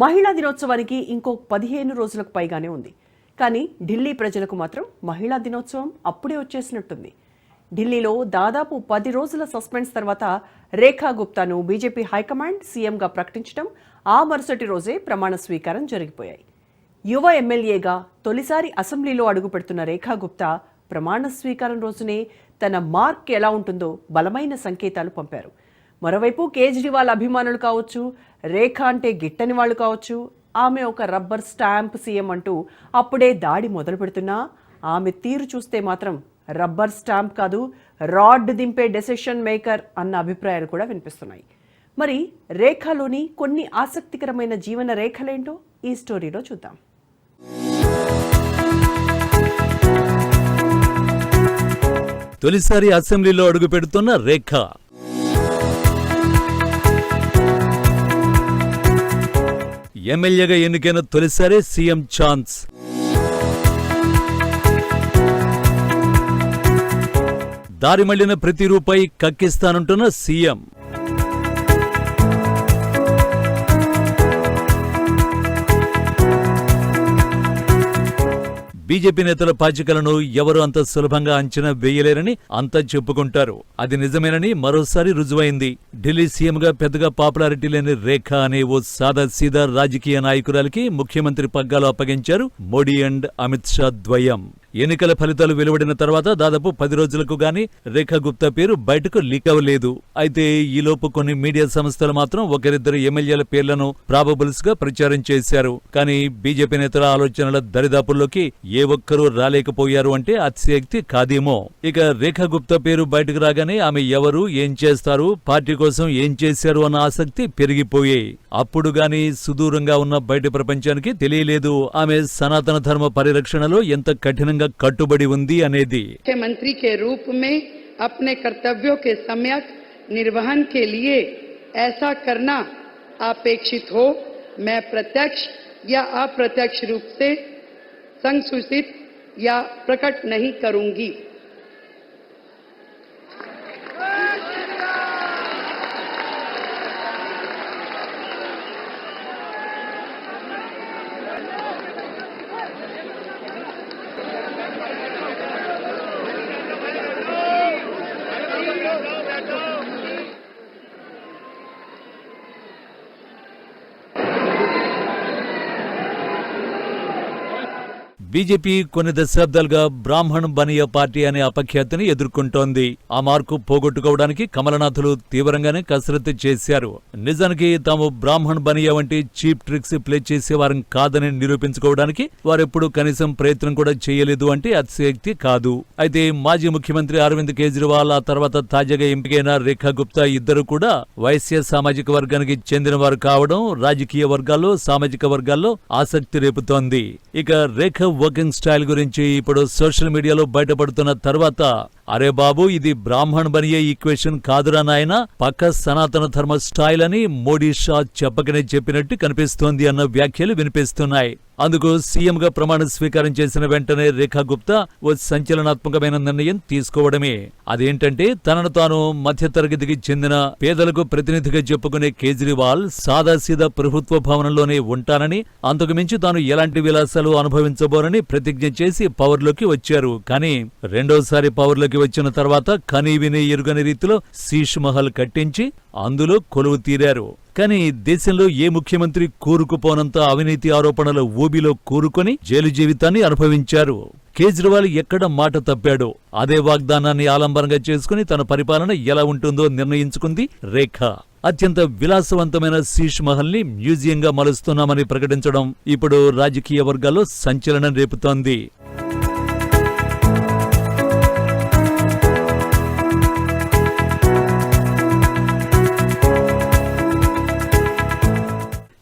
మహిళా దినోత్సవానికి ఇంకో 15 రోజులకు పైగానే ఉంది. కానీ ఢిల్లీ ప్రజలకు మాత్రం మహిళా దినోత్సవం అప్పుడే వచ్చేసినట్టుంది. ఢిల్లీలో దాదాపు 10 రోజుల సస్పెన్స్ తర్వాత రేఖా గుప్తాను బీజేపీ హైకమాండ్ సీఎంగా ప్రకటించడం, ఆ మరుసటి రోజే ప్రమాణ స్వీకారం జరిగిపోయాయి. యువ ఎమ్మెల్యేగా తొలిసారి అసెంబ్లీలో అడుగుపెడుతున్న రేఖా గుప్తా ప్రమాణ స్వీకారం రోజునే తన మార్క్ ఎలా ఉంటుందో బలమైన సంకేతాలు పంపారు. మరోవైపు కేజ్రీవాల్ అభిమానులు కావచ్చు, రేఖ అంటే గిట్టని వాళ్ళు కావచ్చు, ఆమె ఒక రబ్బర్ స్టాంప్ సీఎం అంటూ అప్పుడే దాడి మొదలు పెడుతున్నా ఆమె తీరు చూస్తే మాత్రం రబ్బర్ స్టాంప్ కాదు, రాడ్ దింపే డెసిషన్ మేకర్ అన్న అభిప్రాయాలు కూడా వినిపిస్తున్నాయి. మరి రేఖలోని కొన్ని ఆసక్తికరమైన జీవన రేఖలేంటో ఈ స్టోరీలో చూద్దాం. తొలిసారి అసెంబ్లీలో అడుగు పెడుతున్న రేఖ. ఎమ్మెల్యేగా ఎన్నికైన తొలిసారి సీఎం ఛాన్స్. దారి మళ్లిన ప్రతి రూపాయి కక్కిస్తానంటున్న సీఎం. బీజేపీ నేతల పాచికలను ఎవరు అంత సులభంగా అంచనా వేయలేరని అంతా చెప్పుకుంటారు. అది నిజమేనని మరోసారి రుజువైంది. ఢిల్లీ సీఎంగా పెద్దగా పాపులారిటీ లేని రేఖ అనే ఓ సాదాసీదా రాజకీయ నాయకురాలికి ముఖ్యమంత్రి పగ్గాలు అప్పగించారు మోడీ అండ్ అమిత్ షా ద్వయం. ఎన్నికల ఫలితాలు వెలువడిన తర్వాత దాదాపు 10 రోజులకు గానీ రేఖా గుప్తా పేరు బయటకు లీక్ అవ్వలేదు. అయితే ఈలోపు కొన్ని మీడియా సంస్థలు మాత్రం ఒకరిద్దరు ఎమ్మెల్యేల పేర్లను ప్రాబబుల్స్ గా ప్రచారం చేశారు. కానీ బీజేపీ నేతల ఆలోచనల దరిదాపుల్లోకి ఏ ఒక్కరూ రాలేకపోయారు అంటే అతిశయోక్తి కాదేమో. ఇక రేఖా గుప్తా పేరు బయటకు రాగానే ఆమె ఎవరు, ఏం చేస్తారు, పార్టీ కోసం ఏం చేశారు అన్న ఆసక్తి పెరిగిపోయాయి. అప్పుడు గానీ సుదూరంగా ఉన్న బయట ప్రపంచానికి తెలియలేదు ఆమె సనాతన ధర్మ పరిరక్షణలో ఎంత కఠినంగా కట్టుబడి ఉంది అనేది. मुख्यमंत्री के रूप में अपने कर्तव्यों के सम्यक निर्वहन के लिए ऐसा करना अपेक्षित हो, मैं प्रत्यक्ष या अप्रत्यक्ष रूप से संसूचित या प्रकट नहीं करूंगी. బీజేపీ కొన్ని దశాబ్దాలుగా బ్రాహ్మణ్ బనియా పార్టీ అనే అపఖ్యాతిని ఎదుర్కొంటోంది. ఆ మార్కు పోగొట్టుకోవడానికి కమలనాథులు తీవ్రంగానే కసరత్తు చేశారు. నిజానికి తాము బ్రాహ్మణ్ బనియా వంటి చీప్ ట్రిక్స్ ప్లే చేసేవారం కాదని నిరూపించుకోవడానికి వారెప్పుడు కనీసం ప్రయత్నం కూడా చేయలేదు అంటే అతిశయోక్తి కాదు. అయితే మాజీ ముఖ్యమంత్రి అరవింద్ కేజ్రీవాల్, ఆ తర్వాత తాజాగా ఎంపికైన రేఖా గుప్తా ఇద్దరు కూడా వైశ్య సామాజిక వర్గానికి చెందిన వారు కావడం రాజకీయ వర్గాల్లో, సామాజిక వర్గాల్లో ఆసక్తి రేపుతోంది. ఇక రేఖ వర్కింగ్ స్టైల్ గురించి ఇప్పుడు సోషల్ మీడియాలో బయటపడుతున్న తర్వాత అరే బాబు, ఇది బ్రాహ్మణ్ బనియే ఈక్వేషన్ కాదురా నాయనా, పక్క సనాతన ధర్మ స్టైల్ అని మోడీ షా చెప్పకనే చెప్పినట్టు కనిపిస్తోంది అన్న వ్యాఖ్యలు వినిపిస్తున్నాయి. అందుకు సీఎంగా ప్రమాణ స్వీకారం చేసిన వెంటనే రేఖా గుప్తా ఓ సంచలనాత్మకమైన నిర్ణయం తీసుకోవడమే. అదేంటంటే తనను తాను మధ్యతరగతికి చెందిన పేదలకు ప్రతినిధిగా చెప్పుకునే కేజ్రీవాల్ సాదాసీదా ప్రభుత్వ భవనంలోనే ఉంటానని, అంతకుమించి తాను ఎలాంటి విలాసాలు అనుభవించబోనని ప్రతిజ్ఞ చేసి పవర్లోకి వచ్చారు. కానీ రెండోసారి పవర్లోకి వచ్చిన తర్వాత కనీవిని ఎరుగని రీతిలో శీష్ మహల్ కట్టించి అందులో కొలువు తీరారు. కానీ దేశంలో ఏ ముఖ్యమంత్రి కూరుకుపోనంత అవినీతి ఆరోపణల ఊబిలో కూరుకొని జైలు జీవితాన్ని అనుభవించారు. కేజ్రీవాల్ ఎక్కడ మాట తప్పాడో అదే వాగ్దానాన్ని ఆలంబనంగా చేసుకుని తన పరిపాలన ఎలా ఉంటుందో నిర్ణయించుకుంది రేఖ. అత్యంత విలాసవంతమైన శీష్ మహల్ ని మ్యూజియంగా మలుస్తున్నామని ప్రకటించడం ఇప్పుడు రాజకీయ వర్గాల్లో సంచలనం రేపుతోంది.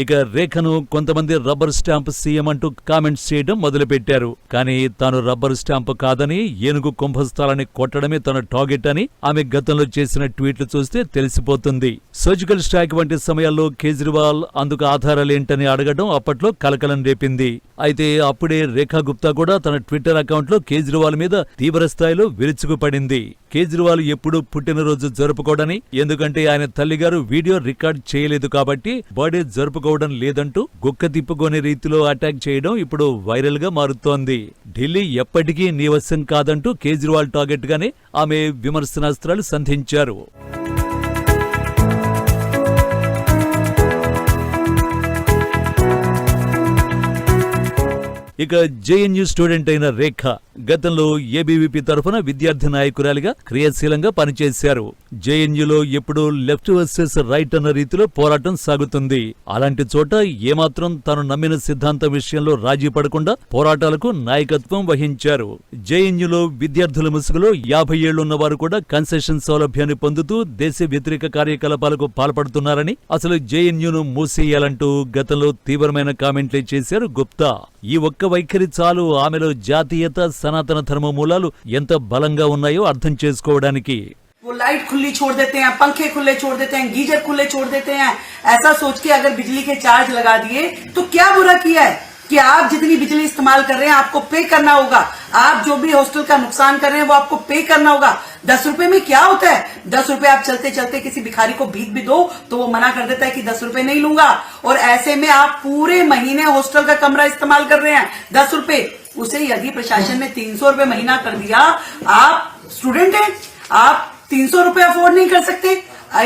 ఇక రేఖను కొంతమంది రబ్బర్ స్టాంప్ సీఎం అంటూ కామెంట్స్ చేయడం మొదలుపెట్టారు. కానీ తాను రబ్బర్ స్టాంప్ కాదని, ఏనుగు కుంభస్థలాన్ని కొట్టడమే తన టార్గెట్ అని ఆమె గతంలో చేసిన ట్వీట్లు చూస్తే తెలిసిపోతుంది. సర్జికల్ స్ట్రైక్ వంటి సమయాల్లో కేజ్రీవాల్ అందుకు ఆధారాలేంటని అడగడం అప్పట్లో కలకలం రేపింది. అయితే అప్పుడే రేఖా గుప్తా కూడా తన ట్విట్టర్ అకౌంట్లో కేజ్రీవాల్ మీద తీవ్ర స్థాయిలో విరుచుకుపడింది. కేజ్రీవాల్ ఎప్పుడూ పుట్టినరోజు జరుపుకోడని, ఎందుకంటే ఆయన తల్లిగారు వీడియో రికార్డ్ చేయలేదు కాబట్టి బర్త్డే జరుపుకోవడం లేదంటూ గుక్క తిప్పుకోని రీతిలో అటాక్ చేయడం ఇప్పుడు వైరల్ గా మారుతోంది. ఢిల్లీ ఎప్పటికీ నీ వశం కాదంటూ కేజ్రీవాల్ టార్గెట్ గానే ఆమె విమర్శనాస్త్రాలు సంధించారు. ఇక జేఎన్యూ స్టూడెంట్ అయిన రేఖ గతంలో ఏబీవీపీ తరఫున విద్యార్థి నాయకురాలిగా క్రియాశీలంగా పనిచేశారు. జేఎన్యూలో ఎప్పుడూ లెఫ్ట్ వర్సెస్ రైట్ అన్న రీతిలో పోరాటం సాగుతుంది. అలాంటి చోట ఏమాత్రం తాను నమ్మిన సిద్ధాంతం విషయంలో రాజీ పడకుండా పోరాటాలకు నాయకత్వం వహించారు. జేఎన్యూలో విద్యార్థుల ముసుగులో 50 ఏళ్లున్న వారు కూడా కన్సెషన్ సౌలభ్యాన్ని పొందుతూ దేశ వ్యతిరేక కార్యకలాపాలకు పాల్పడుతున్నారని, అసలు జేఎన్యూను మూసేయాలంటూ గతంలో తీవ్రమైన కామెంట్లే చేశారు గుప్తా. ఈ ఒక్క వైఖరి చాలు ఆమెలో జాతీయత, సనాతన ధర్మ మూలాలు ఎంత బలంగా ఉన్నాయో అర్థం చేసుకోవడానికి. वो लाइट खुली छोड़ देते हैं, पंखे खुले छोड़ देते हैं, गीजर खुले छोड़ देते हैं, ऐसा सोच के अगर बिजली के चार्ज लगा दिए तो क्या बुरा किया है कि आप जितनी बिजली इस्तेमाल कर रहे हैं आपको पे करना होगा। आप जो भी हॉस्टल का नुकसान कर रहे हैं वो आपको पे करना होगा। 10 रुपए में क्या होता है? 10 रुपए आप चलते चलते किसी भिखारी को भीख भी दो तो वो मना कर देता है कि 10 रुपए नहीं लूंगा, और ऐसे में आप पूरे महीने हॉस्टल का कमरा इस्तेमाल कर रहे हैं 10 रुपए। उसे यदि प्रशासन ने 300 रुपए महीना कर दिया, आप स्टूडेंट हैं, आप 300 रुपए अफोर्ड नहीं कर सकते।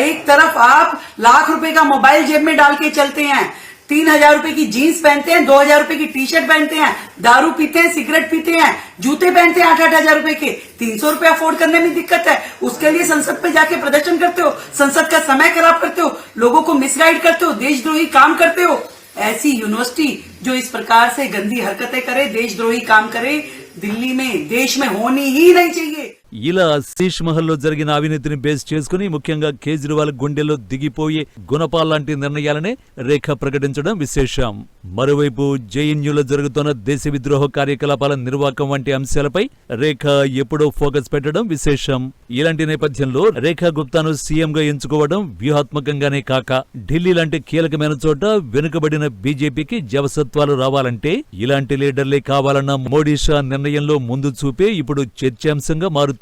एक तरफ आप लाख रुपए का मोबाइल जेब में डाल के चलते हैं, 3000 रुपए की जीन्स पहनते हैं, 2000 रुपए की टी शर्ट पहनते हैं, दारू पीते हैं, सिगरेट पीते हैं, जूते पहनते हैं 8-8 हजार रुपए के। 300 रुपए अफोर्ड करने में दिक्कत है, उसके लिए संसद पे जाके प्रदर्शन करते हो, संसद का समय खराब करते हो, लोगों को मिसगाइड करते हो, देशद्रोही काम करते हो। ऐसी यूनिवर्सिटी जो इस प्रकार से गंदी हरकतें करे, देशद्रोही काम करे, दिल्ली में, देश में होनी ही नहीं चाहिए। ఇలా శీష్ మహల్లో జరిగిన అవినీతిని బేస్ చేసుకుని ముఖ్యంగా కేజ్రీవాల్ గుండెల్లో దిగిపోయే గుణపాల్ లాంటి నిర్ణయాలనే రేఖ ప్రకటించడం విశేషం. మరోవైపు జేఎన్యూలో జరుగుతున్న దేశ విద్రోహ కార్యకలాపాల నిర్వాహకం వంటి అంశాలపై రేఖ ఎప్పుడో ఫోకస్ పెట్టడం విశేషం. ఇలాంటి నేపథ్యంలో రేఖా గుప్తాను సీఎంగా ఎంచుకోవడం వ్యూహాత్మకంగానే కాక ఢిల్లీ లాంటి కీలకమైన చోట వెనుకబడిన బీజేపీకి జవసత్వాలు రావాలంటే ఇలాంటి లీడర్లే కావాలన్న మోడీ షా నిర్ణయంలో ముందు చూపే ఇప్పుడు చర్చాంశంగా మారుతోంది.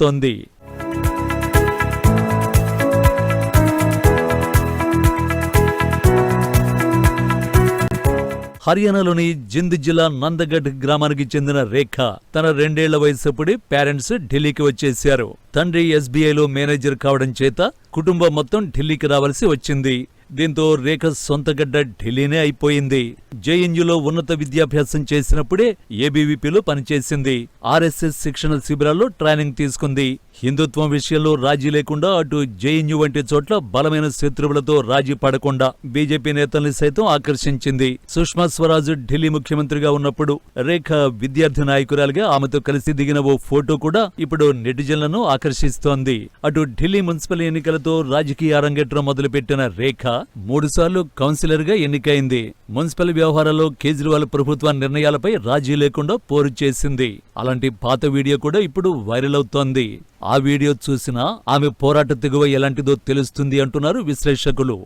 హర్యానాలోని జింద్ జిల్లా నందగఢ్ గ్రామానికి చెందిన రేఖ తన 2 ఏళ్ల వయసప్పుడే పేరెంట్స్ ఢిల్లీకి వచ్చేశారు. తండ్రి ఎస్బీఐలో మేనేజర్ కావడం చేత కుటుంబం మొత్తం ఢిల్లీకి రావాల్సి వచ్చింది. దీంతో రేఖ సొంత గడ్డ ఢిల్లీనే అయిపోయింది. జేఎన్యూలో ఉన్నత విద్యాభ్యాసం చేసినప్పుడే ఏబీవీపీలో పనిచేసింది. ఆర్ఎస్ఎస్ శిక్షణ శిబిరాల్లో ట్రైనింగ్ తీసుకుంది. హిందుత్వం విషయంలో రాజీ లేకుండా అటు జేఎన్యూ వంటి చోట్ల బలమైన శత్రువులతో రాజీ పడకుండా బీజేపీ నేతల్ని సైతం ఆకర్షించింది. సుష్మా స్వరాజ్ ఢిల్లీ ముఖ్యమంత్రిగా ఉన్నప్పుడు రేఖ విద్యార్థి నాయకురాలిగా ఆమెతో కలిసి దిగిన ఓ ఫోటో కూడా ఇప్పుడు నెటిజన్లను ఆకర్షిస్తోంది. అటు ఢిల్లీ మున్సిపల్ ఎన్నికలతో రాజకీయ అరంగేట్రం మొదలుపెట్టిన రేఖ 3 సార్లు కౌన్సిలర్ గా ఎన్నికైంది. మున్సిపల్ వ్యవహారాల్లో కేజ్రీవాల్ ప్రభుత్వ నిర్ణయాలపై రాజీ లేకుండా పోరు చేసింది. అలాంటి పాత వీడియో కూడా ఇప్పుడు వైరల్ అవుతోంది. ఆ వీడియో చూసినా ఆమె పోరాట తెగువ ఎలాంటిదో తెలుస్తుంది అంటున్నారు విశ్లేషకులు.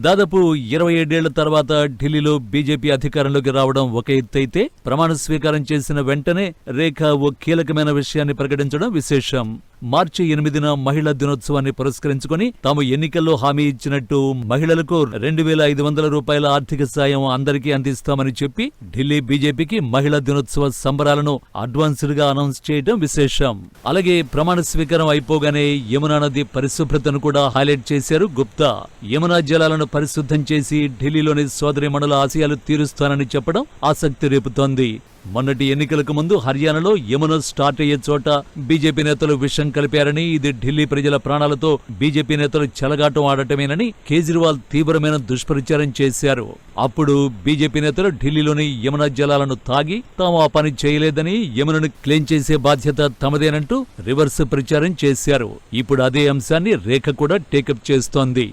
దాదాపు 27 ఏళ్ల తర్వాత ఢిల్లీలో బీజేపీ అధికారంలోకి రావడం ఒక ఎత్తైతే ప్రమాణ స్వీకారం చేసిన వెంటనే రేఖ ఓ కీలకమైన విషయాన్ని ప్రకటించడం విశేషం. మార్చి 8న మహిళా దినోత్సవాన్ని పురస్కరించుకుని తాము ఎన్నికల్లో హామీ ఇచ్చినట్టు మహిళలకు 2500 రూపాయల ఆర్థిక సాయం అందరికీ అందిస్తామని చెప్పి ఢిల్లీ బీజేపీకి మహిళా దినోత్సవ సంబరాలను అడ్వాన్స్డ్ గా అనౌన్స్ చేయడం విశేషం. అలాగే ప్రమాణ స్వీకారం అయిపోగానే యమునా నది పరిశుభ్రతను కూడా హైలైట్ చేశారు గుప్తా. యమునా జలాలను పరిశుద్ధం చేసి ఢిల్లీలోని సోదరీమణుల ఆశయాలు తీరుస్తానని చెప్పడం ఆసక్తి రేపుతోంది. మొన్నటి ఎన్నికలకు ముందు హర్యానాలో యమునా స్టార్ట్ అయ్యే చోట బీజేపీ నేతలు విషం కలిపారని, ఇది ఢిల్లీ ప్రజల ప్రాణాలతో బీజేపీ నేతలు చెలగాటం ఆడటమేనని కేజ్రీవాల్ తీవ్రమైన దుష్ప్రచారం చేశారు. అప్పుడు బీజేపీ నేతలు ఢిల్లీలోని యమునా జలాలను తాగి తాము ఆ పని చేయలేదని, యమునను క్లెయిమ్ చేసే బాధ్యత తమదేనంటూ రివర్స్ ప్రచారం చేశారు. ఇప్పుడు అదే అంశాన్ని రేఖ కూడా టేకప్ చేస్తోంది.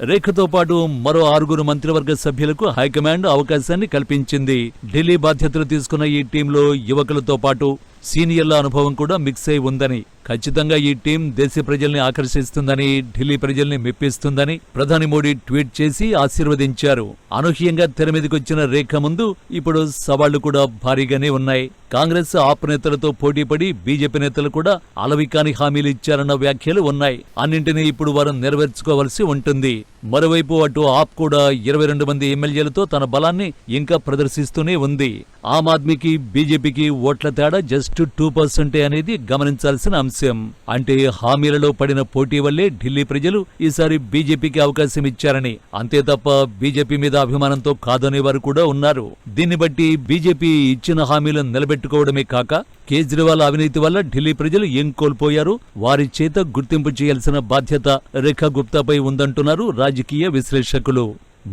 రేఖతో పాటు మరో 6 మంత్రివర్గ సభ్యులకు హైకమాండ్ అవకాశాన్ని కల్పించింది. ఢిల్లీ బాధ్యతలు తీసుకున్న ఈ టీంలో యువకులతో పాటు సీనియర్ల అనుభవం కూడా మిక్స్ అయి ఉందని, ఖచ్చితంగా ఈ టీం దేశ ప్రజల్ని ఆకర్షిస్తుందని, ఢిల్లీ ప్రజల్ని మెప్పిస్తుందని ప్రధాని మోడీ ట్వీట్ చేసి ఆశీర్వదించారు. అనూహ్యంగా తెరమీదకొచ్చిన రేఖ ముందు ఇప్పుడు సవాళ్లు కూడా భారీగానే ఉన్నాయి. కాంగ్రెస్ ఆప్ నేతలతో పోటీపడి బీజేపీ నేతలు కూడా అలవికాని హామీలు ఇచ్చారన్న వ్యాఖ్యలు ఉన్నాయి. అన్నింటినీ ఇప్పుడు వారు నెరవేర్చుకోవాల్సి ఉంటుంది. మరోవైపు అటు ఆప్ కూడా 22 మంది ఎమ్మెల్యేలతో తన బలాన్ని ఇంకా ప్రదర్శిస్తూనే ఉంది. ఆమ్ ఆద్మీకి బీజేపీకి ఓట్ల తేడా జస్ట్ 2% అనేది గమనించాల్సిన అంశం. అంటే హామీలలో పడిన పోటీ వల్లే ఢిల్లీ ప్రజలు ఈసారి బీజేపీకి అవకాశం ఇచ్చారని, అంతే తప్ప బీజేపీ మీద అభిమానంతో కాదనేవారు కూడా ఉన్నారు. దీన్ని బట్టి బీజేపీ ఇచ్చిన హామీలను నిలబెట్టుకోవడమే కాక కేజ్రీవాల్ అవినీతి వల్ల ఢిల్లీ ప్రజలు ఏం కోల్పోయారు, వారి చేత గుర్తింపు చేయాల్సిన బాధ్యత రేఖా గుప్తాపై ఉందంటున్నారు రాజకీయ విశ్లేషకులు.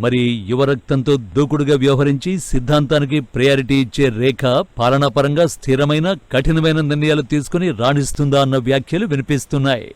మరి యువరక్తంతో దూకుడుగా వ్యవహరించి సిద్ధాంతానికి ప్రయారిటీ ఇచ్చే రేఖ పాలనాపరంగా స్థిరమైన కఠినమైన నిర్ణయాలు తీసుకుని రాణిస్తుందా అన్న వ్యాఖ్యలు వినిపిస్తున్నాయి.